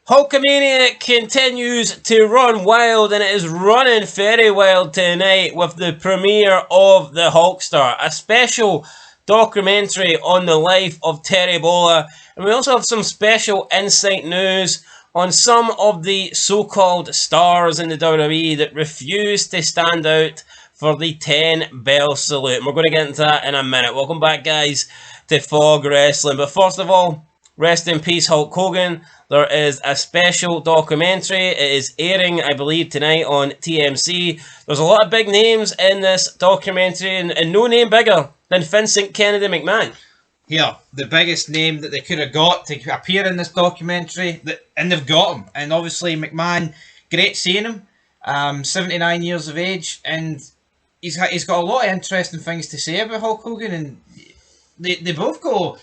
Hulkamania continues to run wild, and it is running very wild tonight with the premiere of The Hulkster, a special documentary on the life of Terry Bolla, and we also have some special insight news on some of the so-called stars in the WWE that refuse to stand out for the 10-bell salute. And we're going to get into that in a minute. Welcome back, guys, to Fog Wrestling. But first of all, rest in peace, Hulk Hogan. There is a special documentary. It is airing, I believe, tonight on TMC. There's a lot of big names in this documentary, and no name bigger than Vincent Kennedy McMahon. Here, the biggest name that they could have got to appear in this documentary, and they've got him. And obviously, McMahon, great seeing him. 79 years of age, and he's got a lot of interesting things to say about Hulk Hogan, and they both go.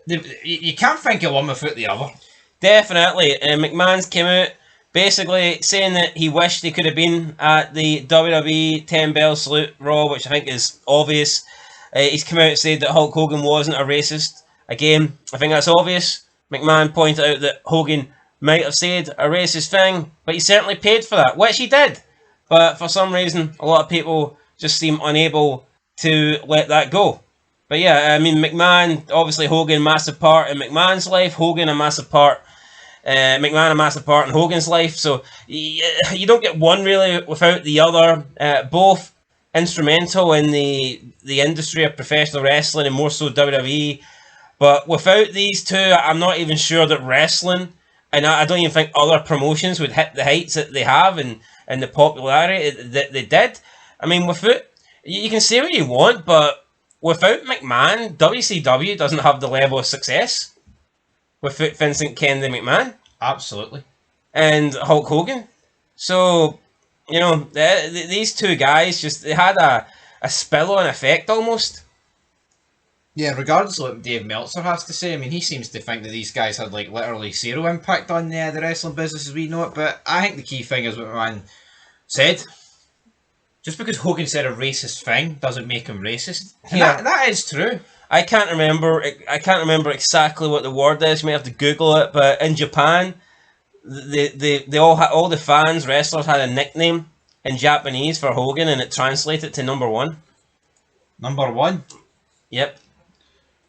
You can't think of one without the other. Definitely. McMahon's came out basically saying that he wished he could have been at the WWE 10-bell salute Raw, which I think is obvious. He's come out and said that Hulk Hogan wasn't a racist. Again, I think that's obvious. McMahon pointed out that Hogan might have said a racist thing, but he certainly paid for that, which he did. But for some reason, a lot of people just seem unable to let that go. But yeah, I mean, McMahon, obviously Hogan, massive part in McMahon's life. Hogan, a massive part. McMahon, a massive part in Hogan's life. So you don't get one really without the other. Both instrumental in the industry of professional wrestling, and more so WWE. But without these two, I'm not even sure that wrestling, and I don't even think other promotions would hit the heights that they have and the popularity that they did. I mean, without, you can say what you want, but without McMahon, WCW doesn't have the level of success without Vincent Kennedy McMahon. Absolutely. And Hulk Hogan. So, you know, these two guys just, they had a spill-on effect almost. Yeah, regardless of what Dave Meltzer has to say, I mean, he seems to think that these guys had like literally zero impact on the wrestling business as we know it, but I think the key thing is what McMahon said. Just because Hogan said a racist thing doesn't make him racist. And Yeah. that is true. I can't remember exactly what the word is. You may have to Google it. But in Japan, they all the fans, wrestlers, had a nickname in Japanese for Hogan, and it translated to number one. Number one. Yep.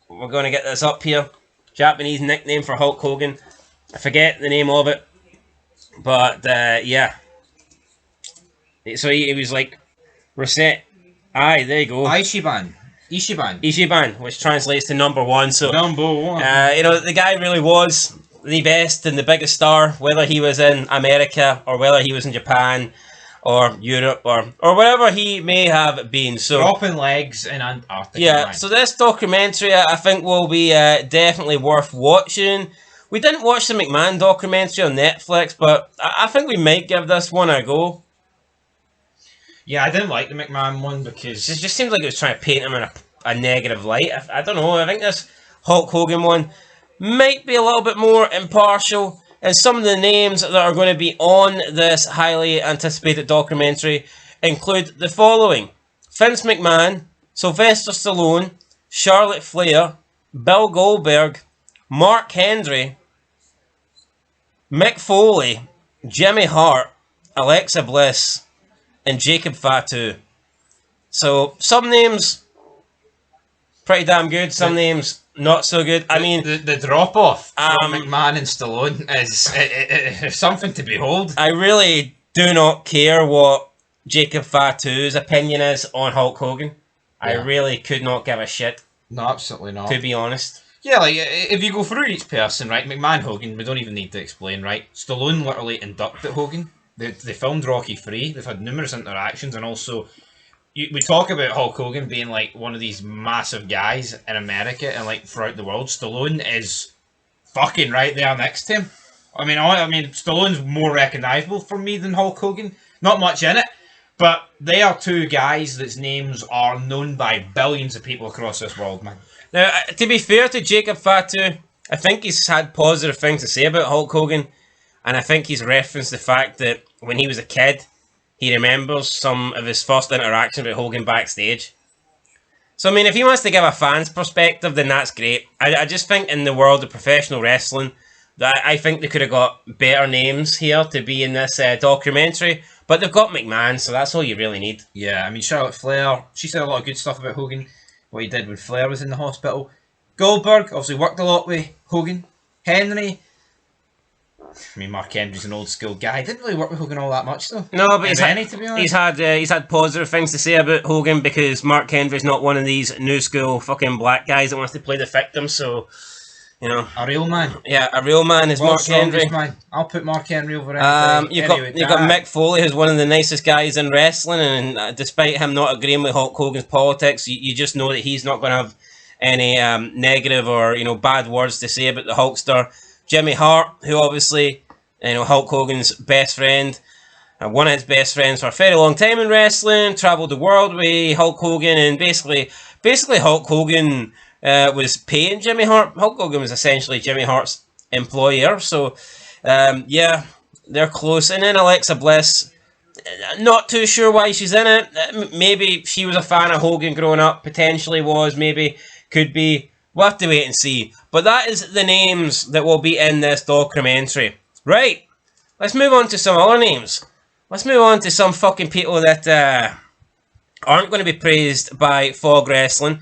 We're going to get this up here. Japanese nickname for Hulk Hogan. I forget the name of it, but yeah. So he was like, reset. Aye, there you go. Ishiban, which translates to number one. So number one. You know, the guy really was the best and the biggest star, whether he was in America or whether he was in Japan or Europe or wherever he may have been. So dropping legs in Antarctica. Yeah. So this documentary, I think, will be definitely worth watching. We didn't watch the McMahon documentary on Netflix, but I think we might give this one a go. Yeah, I didn't like the McMahon one because it just seems like it was trying to paint him in a negative light. I don't know. I think this Hulk Hogan one might be a little bit more impartial. And some of the names that are going to be on this highly anticipated documentary include the following: Vince McMahon, Sylvester Stallone, Charlotte Flair, Bill Goldberg, Mark Henry, Mick Foley, Jimmy Hart, Alexa Bliss, and Jacob Fatu. So some names pretty damn good, some names not so good. I mean, the drop off from McMahon and Stallone is something to behold. I really do not care what Jacob Fatu's opinion is on Hulk Hogan. Yeah. I really could not give a shit. No, absolutely not. To be honest. Yeah, like, if you go through each person, right, McMahon, Hogan, we don't even need to explain, right? Stallone literally inducted Hogan. They filmed Rocky 3. They've had numerous interactions, and also we talk about Hulk Hogan being like one of these massive guys in America and like throughout the world. Stallone is fucking right there next to him. I mean, Stallone's more recognizable for me than Hulk Hogan. Not much in it, but they are two guys whose names are known by billions of people across this world, man. Now, to be fair to Jacob Fatu, I think he's had positive things to say about Hulk Hogan. And I think he's referenced the fact that when he was a kid, he remembers some of his first interactions with Hogan backstage. So, I mean, if he wants to give a fan's perspective, then that's great. I just think in the world of professional wrestling, I think they could have got better names here to be in this documentary, but they've got McMahon, so that's all you really need. Yeah, I mean, Charlotte Flair, she said a lot of good stuff about Hogan, what he did when Flair was in the hospital. Goldberg obviously worked a lot with Hogan. Henry, I mean, Mark Henry's an old school guy. Didn't really work with Hogan all that much though. No, but to be honest. he's had positive things to say about Hogan because Mark Henry's not one of these new school fucking black guys that wants to play the victim. So, you know, a real man. Yeah, a real man is Mark Henry. Man. I'll put Mark Henry over you've got Mick Foley, who's one of the nicest guys in wrestling, and despite him not agreeing with Hulk Hogan's politics, you just know that he's not going to have any negative or bad words to say about the Hulkster. Jimmy Hart, who obviously Hulk Hogan's best friend, one of his best friends for a very long time in wrestling, travelled the world with Hulk Hogan, and basically Hulk Hogan was paying Jimmy Hart. Hulk Hogan was essentially Jimmy Hart's employer, so yeah, they're close. And then Alexa Bliss, not too sure why she's in it. Maybe she was a fan of Hogan growing up, potentially was, maybe could be. We'll have to wait and see. But that is the names that will be in this documentary. Right, let's move on to some other names. Let's move on to some fucking people that aren't going to be praised by Fog Wrestling.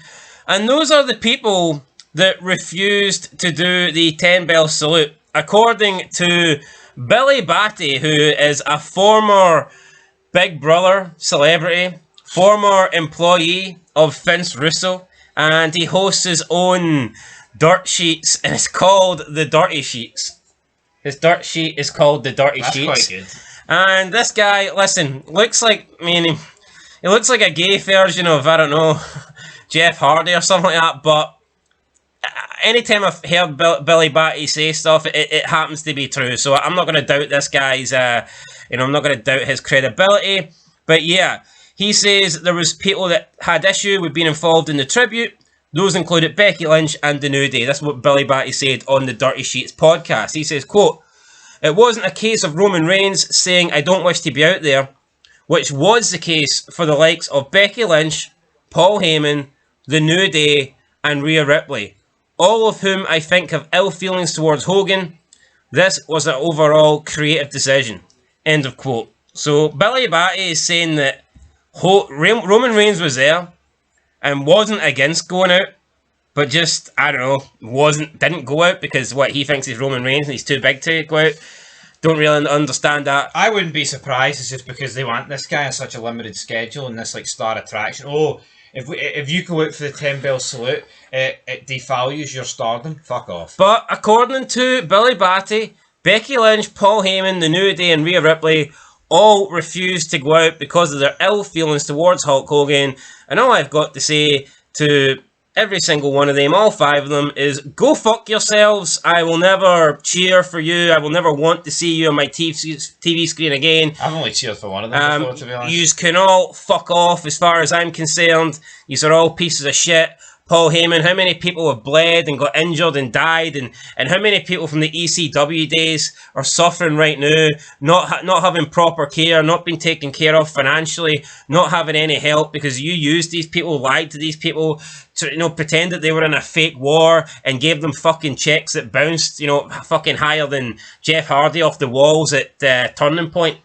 And those are the people that refused to do the 10 bell salute. According to Billy Batty, who is a former Big Brother celebrity, former employee of Vince Russo, and he hosts his own dirt sheets, and it's called the Dirty Sheets. His dirt sheet is called the Dirty Sheets. That's quite good. And this guy, listen, looks like, he looks like a gay version of, I don't know, Jeff Hardy or something like that, but anytime I've heard Billy Batty say stuff, it happens to be true. So I'm not going to doubt this guy's, I'm not going to doubt his credibility. But yeah, he says there was people that had issue with being involved in the tribute. Those included Becky Lynch and The New Day. That's what Billy Batty said on the Dirty Sheets podcast. He says, quote, "It wasn't a case of Roman Reigns saying I don't wish to be out there, which was the case for the likes of Becky Lynch, Paul Heyman, The New Day, and Rhea Ripley, all of whom I think have ill feelings towards Hogan. This was an overall creative decision." End of quote. So Billy Batty is saying that Roman Reigns was there and wasn't against going out, but just, I don't know, didn't go out because he thinks he's Roman Reigns and he's too big to go out. Don't really understand that. I wouldn't be surprised. It's just because they want this guy on such a limited schedule and this star attraction. Oh, if you go out for the 10 bell salute, it devalues your stardom. Fuck off. But according to Billy Batty, Becky Lynch, Paul Heyman, The New Day, and Rhea Ripley all refused to go out because of their ill feelings towards Hulk Hogan. And all I've got to say to every single one of them, all 5 of them, is go fuck yourselves. I will never cheer for you. I will never want to see you on my TV screen again. I've only cheered for one of them before, to be honest. Yous can all fuck off as far as I'm concerned. Yous are all pieces of shit. Paul Heyman, how many people have bled and got injured and died, and how many people from the ECW days are suffering right now, not having proper care, not being taken care of financially, not having any help because you used these people, lied to these people, to pretend that they were in a fake war and gave them fucking checks that bounced, fucking higher than Jeff Hardy off the walls at Turning Point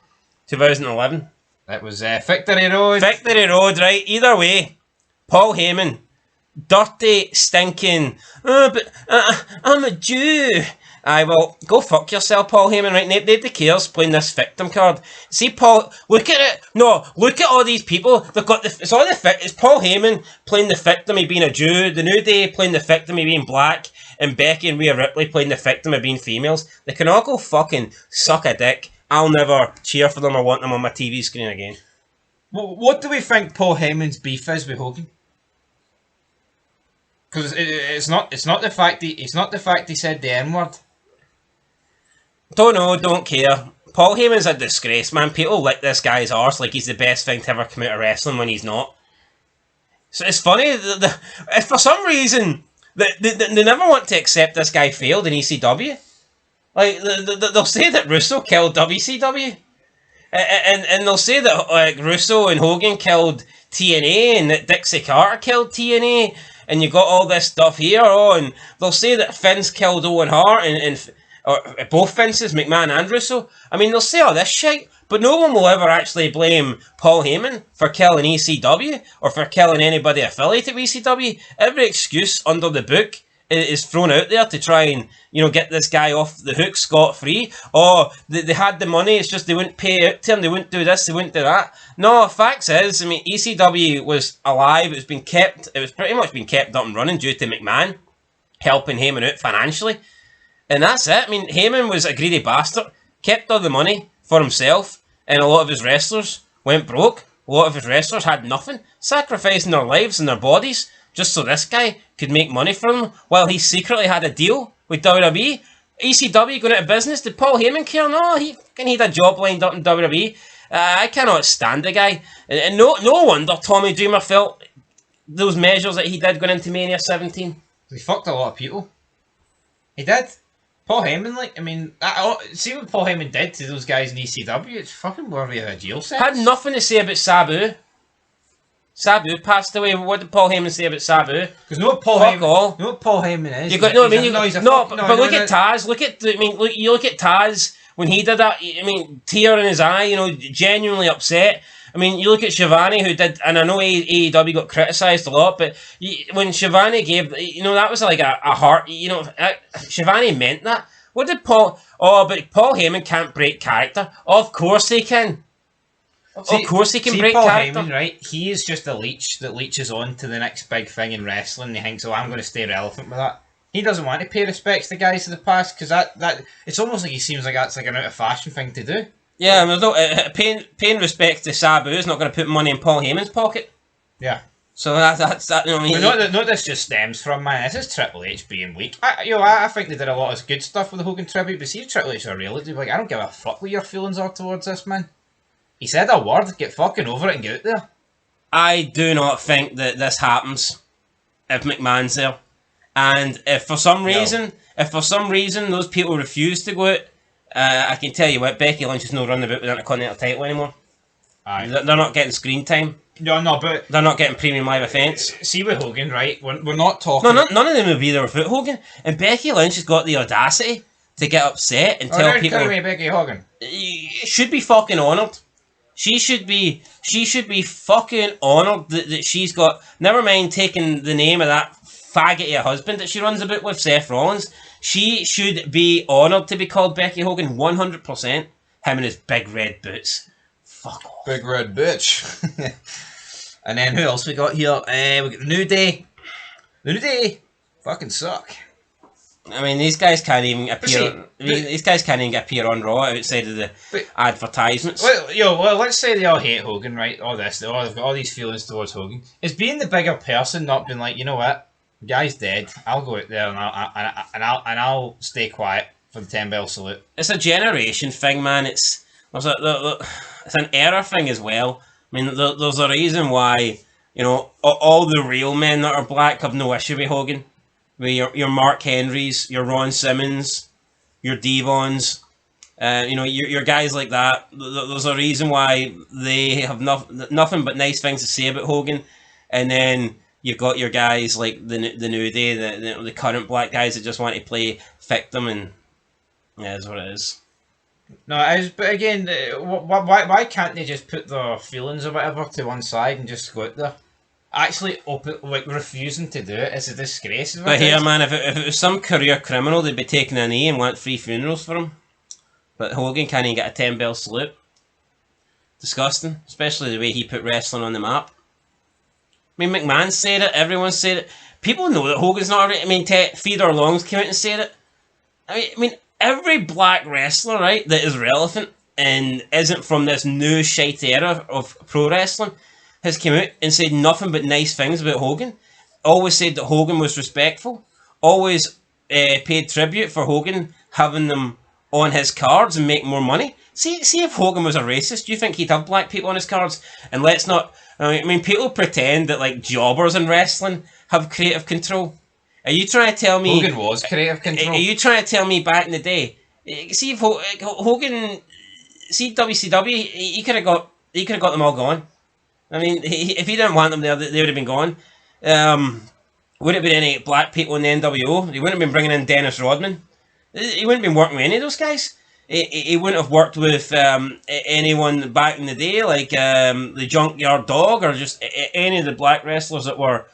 2011. That was Victory Road. Victory Road, right? Either way, Paul Heyman, dirty, stinking, but I'm a Jew. Aye, well, go fuck yourself, Paul Heyman, right? Nobody cares playing this victim card. See, Paul, look at it. No, look at all these people. They've got it's Paul Heyman playing the victim of being a Jew, The New Day playing the victim of being black, and Becky and Rhea Ripley playing the victim of being females. They can all go fucking suck a dick. I'll never cheer for them or want them on my TV screen again. What do we think Paul Heyman's beef is with Hogan? Because it's not the fact he said the N-word. Don't know, don't care. Paul Heyman's a disgrace, man. People lick this guy's arse like he's the best thing to ever come out of wrestling when he's not. So it's funny, for some reason, they never want to accept this guy failed in ECW. Like, they'll say that Russo killed WCW. And they'll say that Russo and Hogan killed TNA and that Dixie Carter killed TNA. And you got all this stuff here, and they'll say that Vince killed Owen Hart, and or both Vinces, McMahon and Russo. I mean, they'll say all this shit, but no one will ever actually blame Paul Heyman for killing ECW or for killing anybody affiliated with ECW. Every excuse under the book is thrown out there to try and, get this guy off the hook scot-free. Oh, they had the money, it's just they wouldn't pay out to him, they wouldn't do this, they wouldn't do that. No, facts is, ECW was alive, it was pretty much been kept up and running due to McMahon helping Heyman out financially. And that's it. Heyman was a greedy bastard, kept all the money for himself, and a lot of his wrestlers went broke. A lot of his wrestlers had nothing, sacrificing their lives and their bodies just so this guy could make money for them, while he secretly had a deal with WWE. ECW going out of business. Did Paul Heyman care? No, he had a job lined up in WWE. I cannot stand the guy. And no wonder Tommy Dreamer felt those measures that he did going into Mania 17. He fucked a lot of people. He did. Paul Heyman, see what Paul Heyman did to those guys in ECW? It's fucking worthy of a jail sentence. Had nothing to say about Sabu. Sabu passed away. What did Paul Heyman say about Sabu? Because know what Paul Heyman is. You got but look at Taz. You look at Taz when he did that. Tear in his eye. Genuinely upset. You look at Shivani, who did, and I know AEW got criticised a lot, but when Shivani gave, that was like a heart, Shivani meant that. What did Paul, but Paul Heyman can't break character. Of course he can. Of course he can break Paul character. Heyman, right? He is just a leech that leeches on to the next big thing in wrestling. He thinks, I'm going to stay relevant with that. He doesn't want to pay respects to guys of the past, because that it's almost like he seems like that's like an out of fashion thing to do. Yeah, paying respect to Sabu is not going to put money in Paul Heyman's pocket. Yeah. So that's that. Not this just stems from, man. This is Triple H being weak. I think they did a lot of good stuff with the Hogan tribute, but see if Triple H are reality, like, I don't give a fuck what your feelings are towards this man. He said a word, get fucking over it and get out there. I do not think that this happens if McMahon's there, and if for some reason those people refuse to go out. I can tell you what, Becky Lynch is no running about with the Intercontinental title anymore. Aye. They're not getting screen time. No, but they're not getting premium live events. See with Hogan, right? We're not talking. No, none of them will be there without Hogan. And Becky Lynch has got the audacity to get upset and tell people. Becky Hogan. Should be fucking honoured. She should be fucking honoured that she's got. Never mind taking the name of that faggot of a husband that she runs about with, Seth Rollins. She should be honoured to be called Becky Hogan, 100%. Him and his big red boots. Fuck off. Big red bitch. And then who else we got here? We got the New Day. The New Day fucking suck. These guys can't even appear. These guys can't even appear on Raw outside of the advertisements. Well, let's say they all hate Hogan, right? They've got all these feelings towards Hogan. Is being the bigger person not being like, you know what? The guy's dead. I'll go out there and I'll stay quiet for the 10-bell salute. It's a generation thing, man. It's an era thing as well. There's a reason why all the real men that are black have no issue with Hogan. With your Mark Henrys, your Ron Simmons, your Devons, your guys like that. There's a reason why they have nothing but nice things to say about Hogan, and then you've got your guys like the New Day, the current black guys that just want to play victim, and that's what it is. No, but again, why can't they just put their feelings or whatever to one side and just go out there? Actually, refusing to do it is a disgrace. But here, man, if it was some career criminal, they'd be taking a knee and want free funerals for him. But Hogan can't even get a 10-bell salute. Disgusting, especially the way he put wrestling on the map. McMahon said it, everyone said it. People know that Hogan's not Theodore Long's came out and said it. Every black wrestler, right, that is relevant and isn't from this new shite era of pro wrestling has come out and said nothing but nice things about Hogan. Always said that Hogan was respectful. Always paid tribute for Hogan having them on his cards and make more money. See if Hogan was a racist, do you think he'd have black people on his cards? And let's not... people pretend that like jobbers in wrestling have creative control. Are you trying to tell me... Hogan was creative control. Are you trying to tell me back in the day... See if Hogan... See WCW, he could have got them all gone. If he didn't want them there, they would have been gone. Wouldn't have been any black people in the NWO. He wouldn't have been bringing in Dennis Rodman. He wouldn't have been working with any of those guys. He wouldn't have worked with anyone back in the day, like the Junkyard Dog, or just any of the black wrestlers that were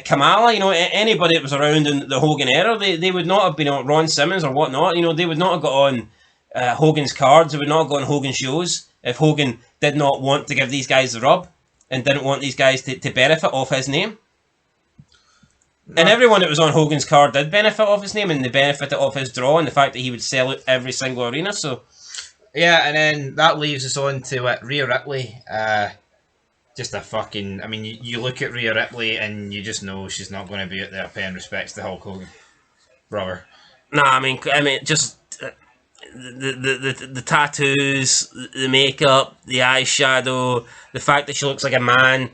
Kamala. Anybody that was around in the Hogan era, they would not have been on Ron Simmons or whatnot. They would not have got on Hogan's cards. They would not have got on Hogan's shows if Hogan did not want to give these guys the rub and didn't want these guys to benefit off his name. And everyone that was on Hogan's card did benefit off his name, and they benefited off his draw and the fact that he would sell out every single arena. So, yeah, and then that leaves us on to Rhea Ripley. Just a fucking. I mean, you look at Rhea Ripley and you just know she's not going to be out there paying respects to Hulk Hogan, brother. Nah, I mean, just the tattoos, the makeup, the eyeshadow, the fact that she looks like a man.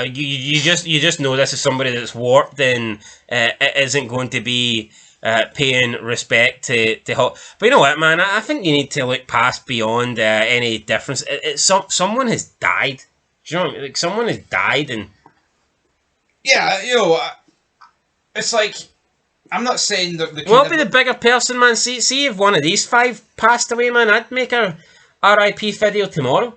You just know this is somebody that's warped and it isn't going to be paying respect to Hulk. But you know what, man? I think you need to look past beyond any difference. Someone has died. Do you know what I mean? Like, someone has died, and yeah, it's like. I'm not saying that what would be the bigger person, man? See if one of these five passed away, man. I'd make a R.I.P. video tomorrow.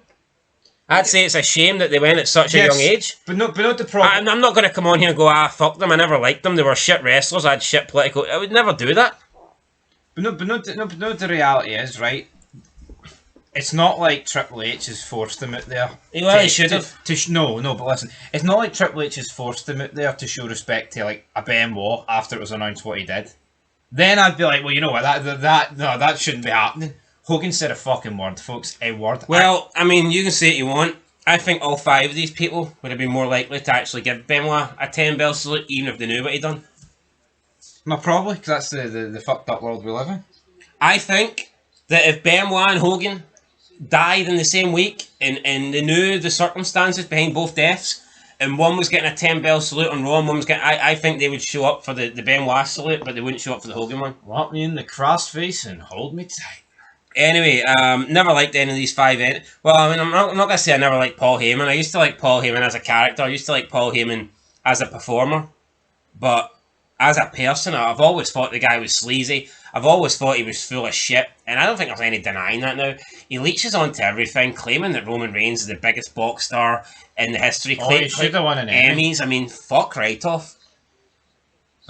I'd say it's a shame that they went at such a young age. But not the problem. I'm not going to come on here and go, fuck them. I never liked them. They were shit wrestlers. I had shit political. I would never do that. But the reality is, right? It's not like Triple H has forced them out there. He should have. No, but listen. It's not like Triple H has forced them out there to show respect to like a Benoit after it was announced what he did. Then I'd be like, well, you know what? That shouldn't be happening. Hogan said a fucking word, folks. A word. Well, I mean, you can say what you want. I think all five of these people would have been more likely to actually give Benoit a 10-bell salute, even if they knew what he'd done. No, probably, because that's the fucked up world we live in. I think that if Benoit and Hogan died in the same week and they knew the circumstances behind both deaths, and one was getting a 10-bell salute on Raw and one was getting... I think they would show up for the Benoit salute, but they wouldn't show up for the Hogan one. Lock me in the cross face and hold me tight. Anyway, never liked any of these five. Well, I mean, I'm not going to say I never liked Paul Heyman. I used to like Paul Heyman as a character. I used to like Paul Heyman as a performer. But as a person, I've always thought the guy was sleazy. I've always thought he was full of shit. And I don't think there's any denying that now. He leeches onto everything, claiming that Roman Reigns is the biggest box star in the history. He should have won an Emmys. I mean, fuck right off.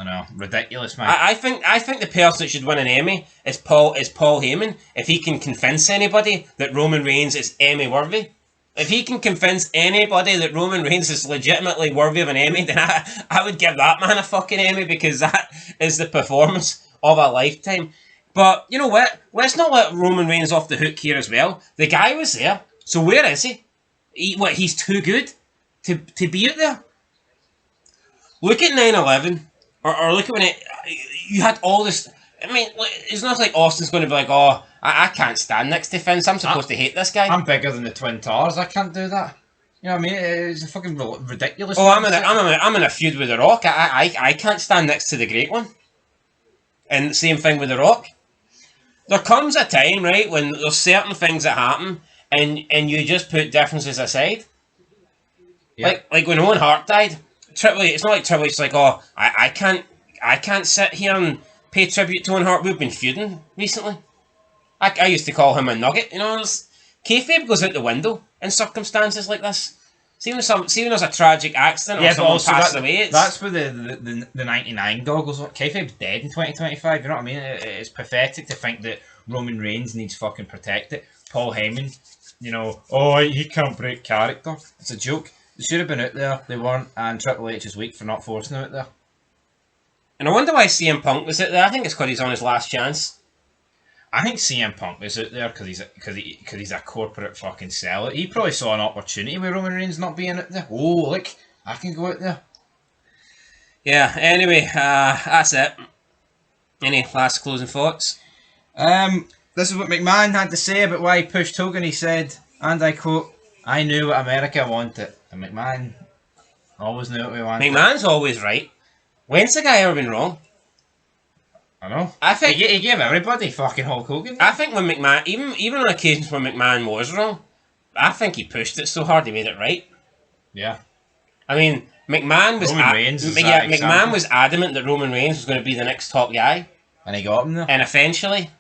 I know, ridiculous, man. I think the person that should win an Emmy is Paul Heyman, if he can convince anybody that Roman Reigns is Emmy worthy. If he can convince anybody that Roman Reigns is legitimately worthy of an Emmy, then I would give that man a fucking Emmy, because that is the performance of a lifetime. But you know what? Let's not let Roman Reigns off the hook here as well. The guy was there, so where is he? He's too good to be out there? Look at 9/11. Or look at when you had all this. I mean, it's not like Austin's going to be like, oh, I can't stand next to Vince. I'm supposed to hate this guy. I'm bigger than the Twin Towers. I can't do that. You know what I mean? It's a fucking ridiculous. Oh, I'm in a feud with The Rock. I can't stand next to the Great One. And same thing with The Rock. There comes a time, right, when there's certain things that happen, and you just put differences aside. Yeah. Like when Owen Hart died. Triple H, it's not like Triple H's like, oh, I can't sit here and pay tribute to Owen Hart. We've been feuding recently. I used to call him a nugget, you know. Kayfabe goes out the window in circumstances like this. See when there's a tragic accident or someone passes away. That's where the 99 goggles. Kayfabe's dead in 2025. You know what I mean? It's pathetic to think that Roman Reigns needs fucking protected. Paul Heyman, you know, oh, he can't break character. It's a joke. They should have been out there. They weren't, and Triple H is weak for not forcing them out there. And I wonder why CM Punk was out there. I think it's because he's on his last chance. I think CM Punk is out there because he's a corporate fucking seller. He probably saw an opportunity with Roman Reigns not being out there. Oh, look, I can go out there. Yeah. Anyway, that's it. Any last closing thoughts? This is what McMahon had to say about why he pushed Hogan. He said, and I quote, "I knew what America wanted." And McMahon always knew what we wanted. McMahon's always right. When's the guy ever been wrong? I know. I think he gave everybody fucking Hulk Hogan. I think when McMahon, even on occasions when McMahon was wrong, I think he pushed it so hard he made it right. Yeah. I mean, McMahon was McMahon was adamant that Roman Reigns was going to be the next top guy. And he got him there. And eventually,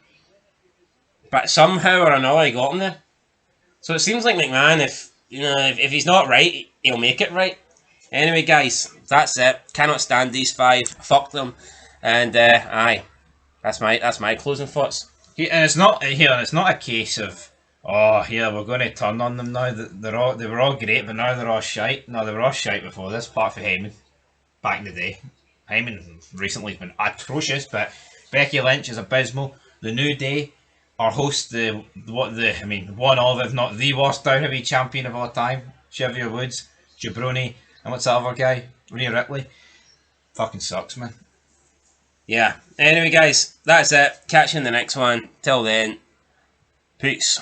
but somehow or another, he got him there. So it seems like McMahon, if he's not right, he'll make it right. Anyway, guys, that's it. Cannot stand these 5. Fuck them. And aye, that's my closing thoughts. And it's not here. It's not a case of we're going to turn on them now. They were all great, but now they're all shite. No, they were all shite before this. Apart from Heyman, back in the day. Heyman recently has been atrocious, but Becky Lynch is abysmal. The New Day are host one of, if not the worst WWE champion of all time. Xavier Woods, Jabroni, and what's that other guy? Rhea Ripley. Fucking sucks, man. Yeah. Anyway, guys, that's it. Catch you in the next one. Till then, peace.